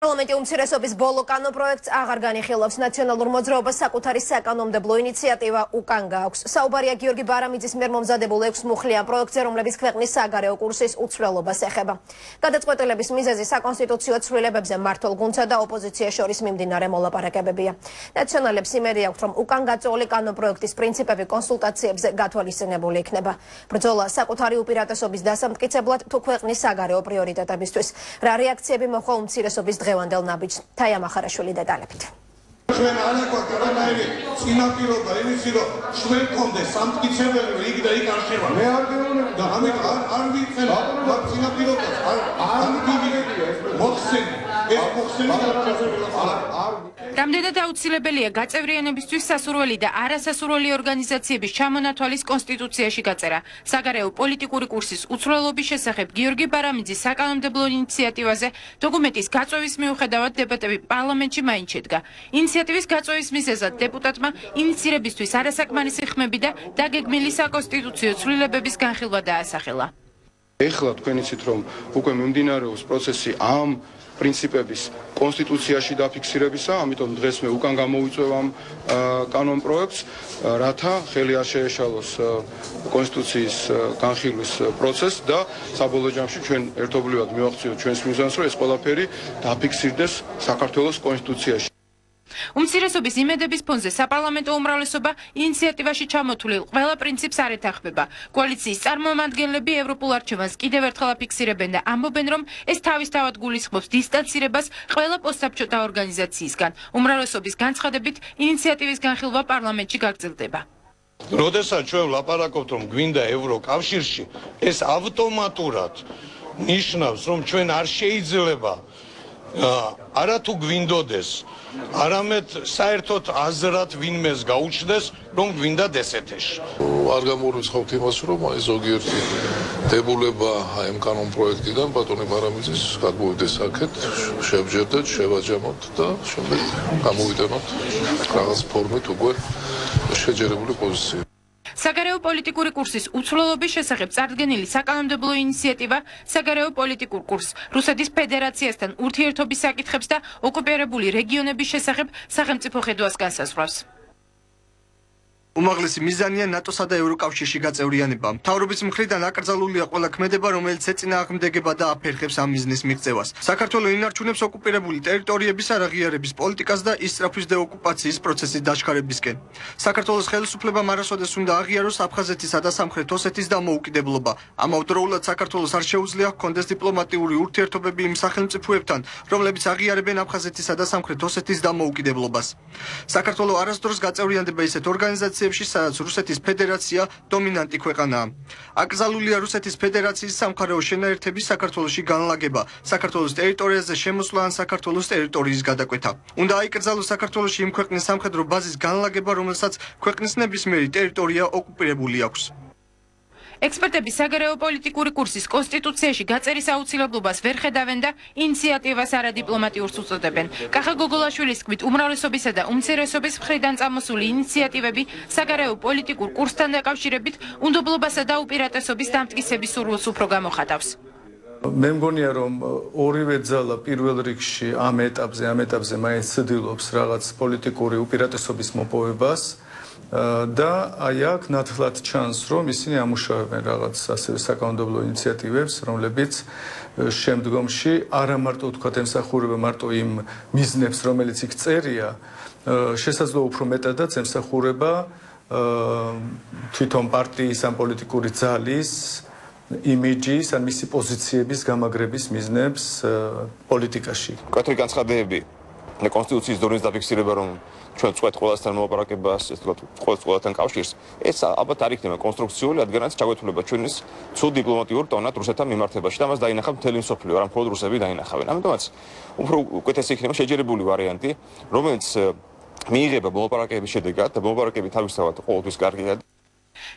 Parlamenti უმცირესობის ბოლო კანონპროექტს აღარ განიხილავს ნაციონალურ მოძრაობას საკუთარი საკანონმდებლო ინიციატივა უკან გააქვს. საუბარია გიორგი ბარამიძის მიერ მომზადებულ 6 მუხლიან პროექტზე, რომლებიც ქვეყნის საგარეო კურსის უცვლელობას ეხება. გადაწყვეტილების მიზეზი საკონსტიტუციო ცვლილებებზე მმართველ გუნდსა და ოპოზიციის შორის მიმდინარე მოლაპარაკებებია. ნაციონალებს იმედი აქვთ, რომ უკან გაწეული კანონპროექტის პრინციპები კონსულტაციებზე გათვალისწინებული იქნება. ბრძოლა საკუთარი უპირატესობის დასამტკიცებლად თუ ქვეყნის საგარეო პრიორიტეტებისთვის. რა რეაქციები მოხდა უმცირესობის დღევანდელ ნაბიჯს. თაია მახარაშვილი დეტალებით. ჩვენ არ აქვთ არანაირი წინაპირობა იმისი, რომ ჩვენ გქონდეს სამტკიცებელი რიგი და იქ არ შევა. მე არ გეუბნები და ამით არ ვიყენებ წინაპირობას. არ მიგიგებია ეს მოხსენი. ეს მოხსენი რამდენად აუცილებელია გაწევრიანებისთვის სასურველი და არასასურველი ორგანიზაციების ჩამონათვალის კონსტიტუციაში გაწერა. საგარეო პოლიტიკური კურსის უცვლელობის შესახებ გიორგი ბარამიძის საკანონმდებლო ინიციატივაზე დოკუმენტის გაწევის მიუხედავად დებატები პარლამენტში მაინც შედგა. ინიციატივის გაწევის მიზეზად დეპუტატმა ინიცირებისთვის არასაკმარისი ხმები და დაგეგმილი საკონსტიტუციო ცვლილებების განხილვა დაასახელა. ეხლა თქვენ იცით, რომ უკვე მიმდინარეობს პროცესი ამ პრინციპების კონსტიტუციაში დაფიქსირებისა, ამიტომ დღეს მე უკან გამოვიწევ ამ კანონპროექტს, რათა ხელი არ შეეშალოს კონსტიტუციის განხილვის პროცესს და საბოლოო ჯამში ჩვენ ერთობლივად მივახციოთ ჩვენს მიზანს, რომ ეს ყველაფერი დაფიქსირდეს საქართველოს კონსტიტუციაში. უმცირესობის იმედების ფონზე საპარლამენტო უმრავლესობა ინიციატივაში ჩამოთვლილ ყველა პრინციპს არ ეთანხმება. კოალიციის წარმომადგენლები ევროპულ არჩევანს კიდევ ერთხელ აფიქსირებენ და ამბობენ, რომ ეს თავისთავად გულისხმობს დისტანცირებას ყველა პოსტსაბჭოთა ორგანიზაციისგან. უმრავლესობის განცხადებით ინიციატივის განხილვა პარლამენტში გაგრძელდება. როდესაც ჩვენ ვლაპარაკობთ, რომ გვინდა ევროკავშირში, ეს ავტომატურად ნიშნავს, რომ ჩვენ არ შეიძლება არათუ გვინდოდეს, არამედ საერთოდ აზრად ვინმეს გაუჩნდეს, რომ გვინდა ესეთეში. არ გამორიცხავთ იმას, რომ აი ზოგიერთი დებულება აი ამ კანონპროექტიდან ბატონი ბარამიძის გადმოვიდეს აქეთ, შევჯერდეთ, შევაჯამოთ და შემდეგ გამოვიდანოთ რაღაც ფორმით უკვე შეჯერებული პოზიცია. საგარეო პოლიტიკური კურსის უცვლელობის შესახებ წარდგენილი საკანონმდებლო ინიციატივა საგარეო პოლიტიკურ კურსს, რუსეთის ფედერაციასთან ურთიერთობის საკითხებს და ოკუპირებული რეგიონების შესახებ სახელმწიფო ხედვას განსაზღვრავს. უმაღლესი მიზანია ნატოსა და ევროკავშირში გაწევრიანება. მთავრობის მხრიდან აკრძალულია ყველა ქმედება, რომელიც ეწინააღმდეგება და აფერხებს ამ მიზნის მიღწევას. საქართველო ინარჩუნებს ოკუპირებული ტერიტორიების არაღიარების პოლიტიკას და ისწრაფვის დეოკუპაციის პროცესის დაშქარებისკენ. საქართველოს ხელისუფლებამ არასოდეს უნდა აღიაროს აფხაზეთისა და სამხრეთ ოსეთის დამოუკიდებლობა. ამავდროულად საქართველოს არ შეუძლია ჰქონდეს დიპლომატიური ურთიერთობები იმ სახელმწიფოებთან, რომლებიც აღიარებენ აფხაზეთისა და სამხრეთ ოსეთის დამოუკიდებლობას. საქართველო არასდროს გაწევრიანდება ისეთ ორგანიზაციებში, სადაც რუსეთის ფედერაცია დომინანტი ქვეყანაა. აკრძალულია რუსეთის ფედერაციის სამხარეო შენაერთების საქართველოში განლაგება, საქართველოს ტერიტორიაზე შემოსვლა ან საქართველოს ტერიტორიის გადაკვეთა. უნდა აიკრძალოს საქართველოში იმ ქვეყნის სამხედრო ბაზის განლაგება, რომელსაც ქვეყნის ნებისმიერი ტერიტორია ოკუპირებული აქვს. ექსპერტები საგარეო პოლიტიკური კურსის კონსტიტუციაში გაწერის აუცილებლობას ვერ ხედავენ და ინიციატივას არადიპლომატიურს უწოდებენ. კახა გოგოლაშვილის თქმით, უმრავლესობისა და უმცირესობის მხრიდან წამოსული ინიციატივები საგარეო პოლიტიკურ კურსთან დაკავშირებით უნდობლობასა და უპირატესობის დამტკიცების სურვილს უფრო გამოხატავს. მე მგონია, რომ ორივე ძალა პირველ რიგში ამ ეტაპზე მაინც ცდილობს რაღაც პოლიტიკური უპირატესობის მოპოვებას. და აი აქ ნათლად ჩანს, რომ ისინი ამუშავებენ რაღაც ასევე საკანონმდებლო ინიციატივებს, რომლებიც შემდგომში არა მარტო თქვათ ემსახურება მარტო იმ მიზნებს, რომელიც იქ წერია, შესაძლოა უფრო მეტადაც ემსახურება თვითონ პარტიის ან პოლიტიკური ძალის იმიჯის ან მისი პოზიციების გამაგრების მიზნებს პოლიტიკაში. მკვეთრი განცხადებები და კონსტიტუციის დონის დაფიქსირება, რომ ჩვენ წვეთ ყველასთან მოლაპარაკებას, ეს თქვა ყველასთან კავშირს, ეს ალბათ არ იქნება კონსტრუქციული, რადგანაც ჩაგვეთვლება ჩვენის ცუდ დიპლომატიურ ტონად რუსეთთან მიმართებაში და მას დაინახა მთელი მსოფლიო, არა მხოლოდ რუსები დაინახავენ. ამიტომაც უფრო უკეთესი იქნება შეჯერებული ვარიანტი, რომელიც მიიღება მოლაპარაკების შედეგად და მოლაპარაკები თავისთავად ყოველთვის კარგია.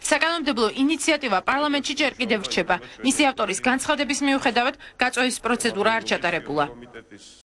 საკანონმდებლო ინიციატივა პარლამენტში ჯერ კიდევ რჩება. მისი ავტორის განცხადების მიუხედავად გაწევის პროცედურა არ ჩატარებულა.